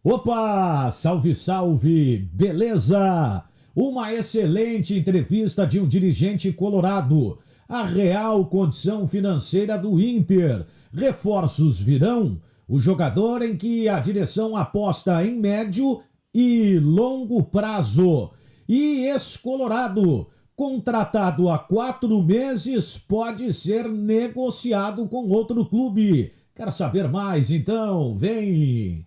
Opa! Salve, salve! Beleza? Uma excelente entrevista de um dirigente colorado. A real condição financeira do Inter. Reforços virão? O jogador em que a direção aposta em médio e longo prazo. E ex-colorado, contratado há 4 meses, pode ser negociado com outro clube. Quer saber mais? Então, vem!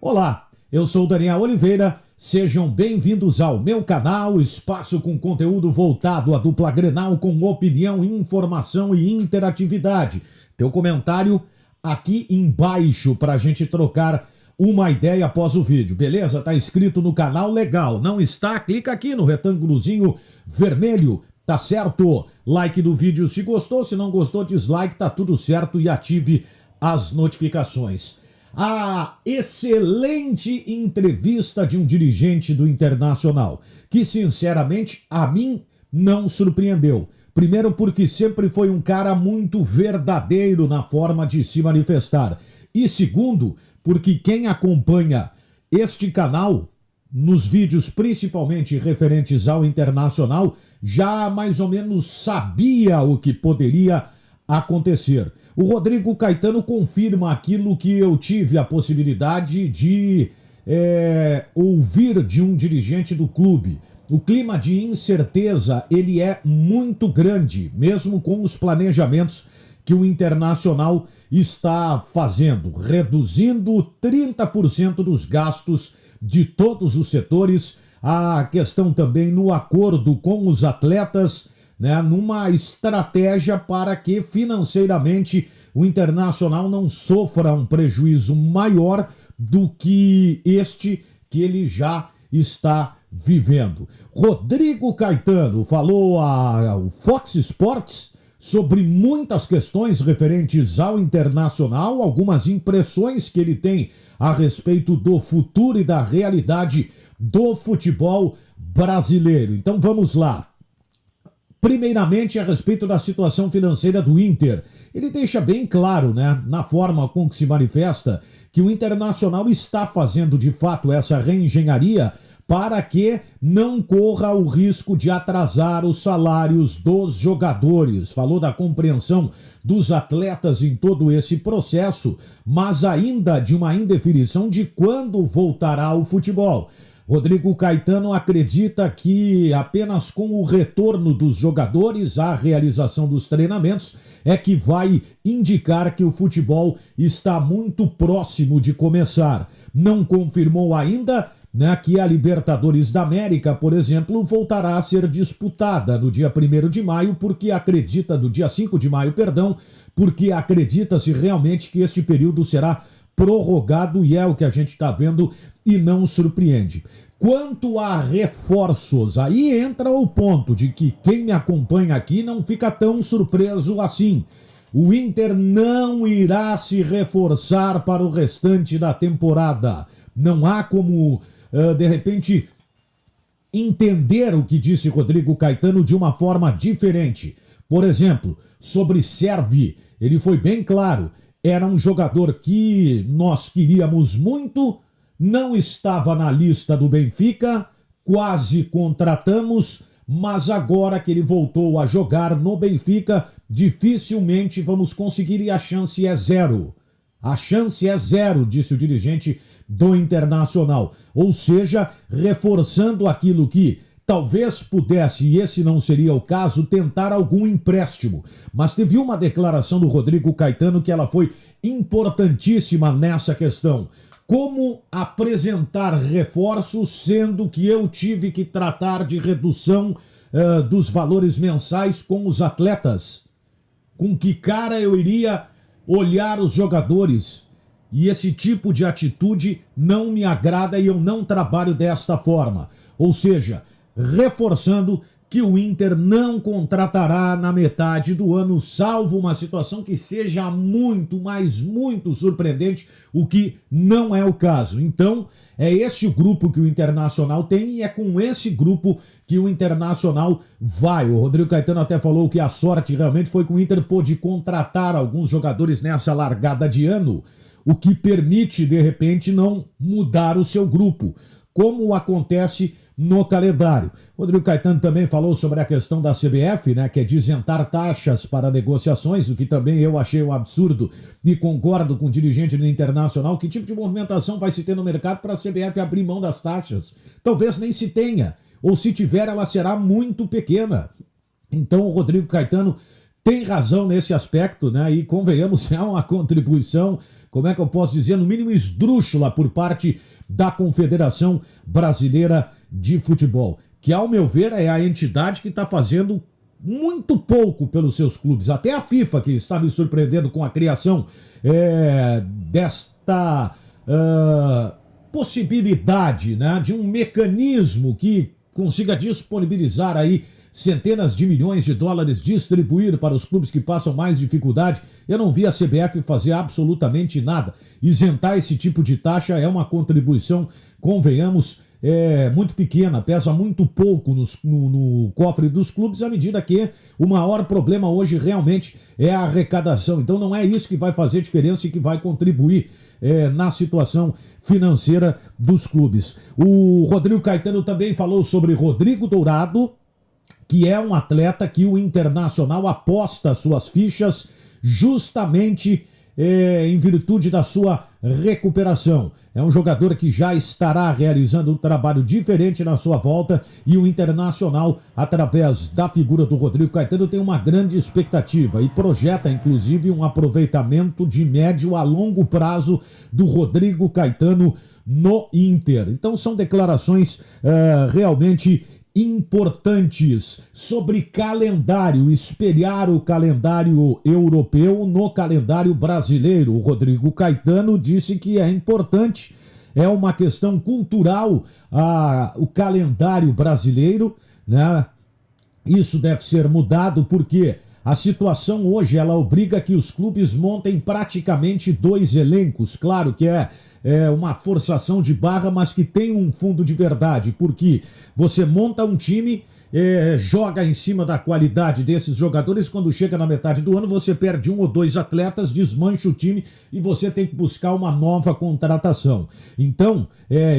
Olá, eu sou Daniel Oliveira, sejam bem-vindos ao meu canal, espaço com conteúdo voltado à dupla Grenal com opinião, informação e interatividade. Teu comentário aqui embaixo para a gente trocar uma ideia após o vídeo, beleza? Tá inscrito no canal? Legal. Não está? Clica aqui no retângulozinho vermelho, tá certo? Like do vídeo se gostou, se não gostou, dislike, tá tudo certo e ative as notificações. A excelente entrevista de um dirigente do Internacional, que sinceramente a mim não surpreendeu. Primeiro porque sempre foi um cara muito verdadeiro na forma de se manifestar. E segundo, porque quem acompanha este canal, nos vídeos principalmente referentes ao Internacional, já mais ou menos sabia o que poderia acontecer. O Rodrigo Caetano confirma aquilo que eu tive a possibilidade de ouvir de um dirigente do clube. O clima de incerteza, ele é muito grande, mesmo com os planejamentos que o Internacional está fazendo, reduzindo 30% dos gastos de todos os setores, a questão também no acordo com os atletas, né, numa estratégia para que financeiramente o Internacional não sofra um prejuízo maior do que este que ele já está vivendo. Rodrigo Caetano falou ao Fox Sports sobre muitas questões referentes ao Internacional, algumas impressões que ele tem a respeito do futuro e da realidade do futebol brasileiro. Então vamos lá. Primeiramente, a respeito da situação financeira do Inter. Ele deixa bem claro, né, na forma com que se manifesta, que o Internacional está fazendo de fato essa reengenharia para que não corra o risco de atrasar os salários dos jogadores. Falou da compreensão dos atletas em todo esse processo, mas ainda de uma indefinição de quando voltará o futebol. Rodrigo Caetano acredita que apenas com o retorno dos jogadores à realização dos treinamentos é que vai indicar que o futebol está muito próximo de começar. Não confirmou ainda, né, que a Libertadores da América, por exemplo, voltará a ser disputada no dia 1º de maio, porque acredita, do dia 5 de maio, perdão, porque acredita-se realmente que este período será prorrogado e é o que a gente está vendo e não surpreende. Quanto a reforços, aí entra o ponto de que quem me acompanha aqui não fica tão surpreso assim. O Inter não irá se reforçar para o restante da temporada. Não há como, de repente, entender o que disse Rodrigo Caetano de uma forma diferente. Por exemplo, sobre Servi, ele foi bem claro. Era um jogador que nós queríamos muito, não estava na lista do Benfica, quase contratamos, mas agora que ele voltou a jogar no Benfica, dificilmente vamos conseguir e a chance é zero. A chance é zero, disse o dirigente do Internacional. Ou seja, reforçando aquilo que talvez pudesse, e esse não seria o caso, tentar algum empréstimo. Mas teve uma declaração do Rodrigo Caetano que ela foi importantíssima nessa questão. Como apresentar reforços, sendo que eu tive que tratar de redução dos valores mensais com os atletas? Com que cara eu iria olhar os jogadores? E esse tipo de atitude não me agrada e eu não trabalho desta forma. Ou seja, reforçando que o Inter não contratará na metade do ano, salvo uma situação que seja muito, mas muito surpreendente, o que não é o caso. Então, é esse o grupo que o Internacional tem e é com esse grupo que o Internacional vai. O Rodrigo Caetano até falou que a sorte realmente foi que o Inter pôde contratar alguns jogadores nessa largada de ano, o que permite, de repente, não mudar o seu grupo, como acontece no calendário. Rodrigo Caetano também falou sobre a questão da CBF, né, que é de isentar taxas para negociações, o que também eu achei um absurdo e concordo com o dirigente do Internacional. Que tipo de movimentação vai se ter no mercado para a CBF abrir mão das taxas? Talvez nem se tenha, ou se tiver, ela será muito pequena. Então o Rodrigo Caetano tem razão nesse aspecto, né? E convenhamos, é uma contribuição, como é que eu posso dizer, no mínimo esdrúxula por parte da Confederação Brasileira de Futebol, que ao meu ver é a entidade que está fazendo muito pouco pelos seus clubes. Até a FIFA, que está me surpreendendo com a criação desta possibilidade, né, de um mecanismo que consiga disponibilizar aí centenas de milhões de dólares, distribuir para os clubes que passam mais dificuldade. Eu não vi a CBF fazer absolutamente nada. Isentar esse tipo de taxa é uma contribuição, convenhamos, muito pequena, pesa muito pouco no cofre dos clubes, à medida que o maior problema hoje realmente é a arrecadação. Então não é isso que vai fazer diferença e que vai contribuir na situação financeira dos clubes. O Rodrigo Caetano também falou sobre Rodrigo Dourado, que é um atleta que o Internacional aposta suas fichas justamente em virtude da sua recuperação. É um jogador que já estará realizando um trabalho diferente na sua volta e o Internacional, através da figura do Rodrigo Caetano, tem uma grande expectativa e projeta, inclusive, um aproveitamento de médio a longo prazo do Rodrigo Caetano no Inter. Então são declarações realmente importantes sobre calendário, espelhar o calendário europeu no calendário brasileiro. O Rodrigo Caetano disse que é importante, é uma questão cultural o calendário brasileiro, né? Isso deve ser mudado porque a situação hoje ela obriga que os clubes montem praticamente 2 elencos. Claro que é uma forçação de barra, mas que tem um fundo de verdade, porque você monta um time, joga em cima da qualidade desses jogadores, quando chega na metade do ano você perde 1 ou 2 atletas, desmancha o time e você tem que buscar uma nova contratação. Então,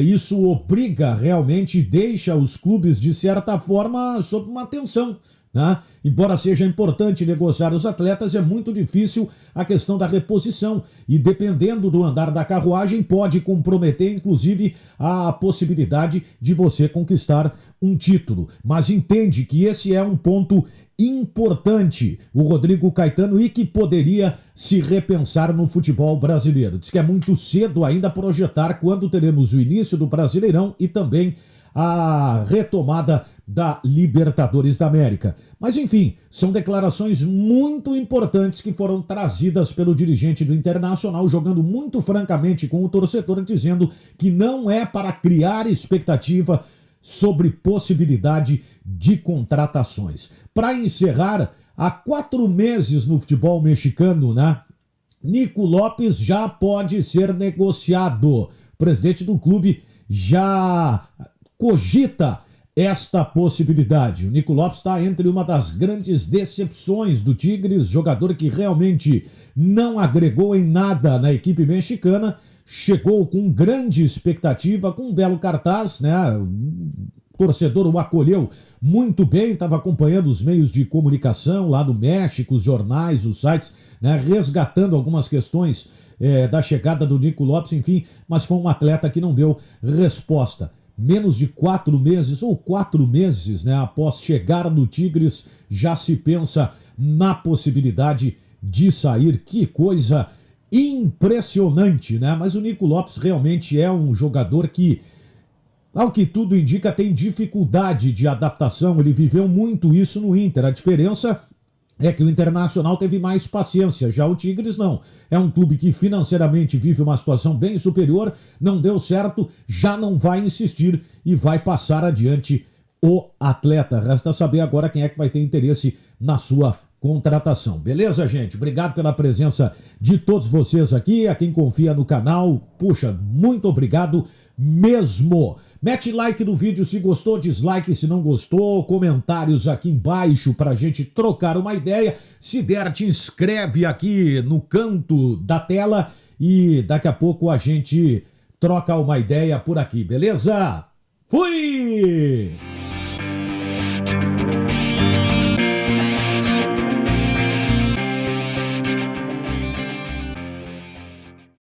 isso obriga realmente, deixa os clubes de certa forma sob uma tensão, né? Embora seja importante negociar os atletas, é muito difícil a questão da reposição e dependendo do andar da carruagem pode comprometer inclusive a possibilidade de você conquistar um título. Mas entende que esse é um ponto importante, o Rodrigo Caetano, e que poderia se repensar no futebol brasileiro. Diz que é muito cedo ainda projetar quando teremos o início do Brasileirão e também a retomada da Libertadores da América. Mas enfim, são declarações muito importantes que foram trazidas pelo dirigente do Internacional, jogando muito francamente com o torcedor, dizendo que não é para criar expectativa sobre possibilidade de contratações. Para encerrar, há 4 meses no futebol mexicano, né? Nico Lopes já pode ser negociado. O presidente do clube já cogita esta possibilidade. O Nico Lopes está entre uma das grandes decepções do Tigres, jogador que realmente não agregou em nada na equipe mexicana, chegou com grande expectativa, com um belo cartaz, né? O torcedor o acolheu muito bem, estava acompanhando os meios de comunicação lá do México, os jornais, os sites, né? Resgatando algumas questões da chegada do Nico Lopes, enfim, mas foi um atleta que não deu resposta. Menos de 4 meses, ou 4 meses, né, após chegar no Tigres, já se pensa na possibilidade de sair. Que coisa impressionante, né? Mas o Nico Lopes realmente é um jogador que, ao que tudo indica, tem dificuldade de adaptação. Ele viveu muito isso no Inter. A diferença é que o Internacional teve mais paciência, já o Tigres não. É um clube que financeiramente vive uma situação bem superior, não deu certo, já não vai insistir e vai passar adiante o atleta. Resta saber agora quem é que vai ter interesse na sua contratação. Beleza, gente? Obrigado pela presença de todos vocês aqui, a quem confia no canal. Puxa, muito obrigado mesmo. Mete like no vídeo se gostou, dislike se não gostou, comentários aqui embaixo pra gente trocar uma ideia. Se der, te inscreve aqui no canto da tela e daqui a pouco a gente troca uma ideia por aqui, beleza? Fui!